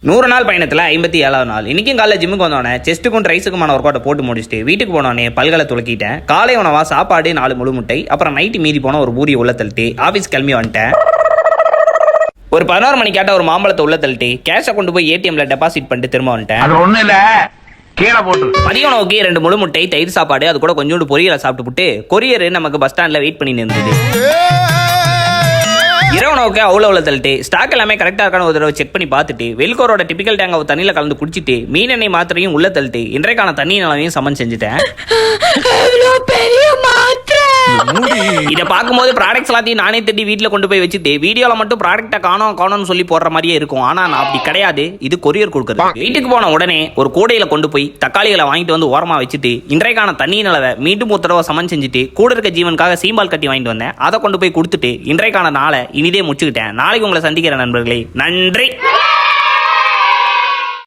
100 நாள் பயணத்தில் 57வது நாள். இன்னைக்கும் காலையில் ஜிம்முக்கு வந்தோடனே செஸ்ட்டுக்கும் ட்ரைஸுக்குமான ஒர்க் அவுட்டை போட்டு முடிச்சுட்டு வீட்டுக்கு போனோடனே பல்களை துளக்கிட்டேன். காலை உணவா சாப்பாடு 4 முழு முட்டை, அப்புறம் நைட்டு மீதி போன ஒரு பூரி உள்ள தள்ளிட்டு ஆஃபீஸ் கிளம்பி வந்துட்டேன். ஒரு 11 மணிக்காட்ட ஒரு மாம்பழத்தை உள்ள தள்ளிட்டு கேஷை கொண்டு போய் ஏடிஎம்ல டெபாசிட் பண்ணிட்டு திரும்ப வந்துட்டேன். மதிய உணவுக்கு 2 முழு முட்டை, தயிர் சாப்பாடு, அது கூட கொஞ்சோண்டு பொரியலை சாப்பிட்டு கொரியர் நமக்கு பஸ் ஸ்டாண்ட்ல வெயிட் பண்ணி இருந்தது. இரவு உணவுக்கு அவ்வளோ தள்ளிட்டு ஸ்டாக் எல்லாமே கரெக்டாக இருக்கான ஒரு தடவை செக் பண்ணி பார்த்துட்டு வெல்கோரோட டிபிக்கல் டேங்கை தண்ணியில் கலந்து குடிச்சிட்டு மீன் எண்ணெய் மாத்திரையும் உள்ள தள்ளிட்டு இன்றைக்கான தண்ணி நிலவையும் சமன் செஞ்சுட்டேன். இதை பார்க்கும்போது ப்ராடக்ட்ஸ் எல்லாத்தையும் நானே தட்டி வீட்டில் கொண்டு போய் வச்சுட்டு வீடியோவில் மட்டும் ப்ராடக்ட்டை காணோம்னு சொல்லி போடுற மாதிரியே இருக்கும். ஆனால் நான் அப்படி கிடையாது, இது கொரியர் கொடுக்குறது. வீட்டுக்கு போன உடனே ஒரு கூடையில் கொண்டு போய் தக்காளிகளை வாங்கிட்டு வந்து ஓரமாக வச்சுட்டு இன்றைக்கான தண்ணி நிலவை மீண்டும் ஒரு தடவை சமன் செஞ்சுட்டு கூட இருக்க ஜீவனுக்காக சீம்பால் கட்டி வாங்கிட்டு வந்தேன். அதை கொண்டு போய் கொடுத்துட்டு இன்றைக்கான நாளை இனிதே முடிச்சுக்கிட்டேன். நாளைக்கு உங்களை சந்திக்கிறேன் நண்பர்களே. நன்றி.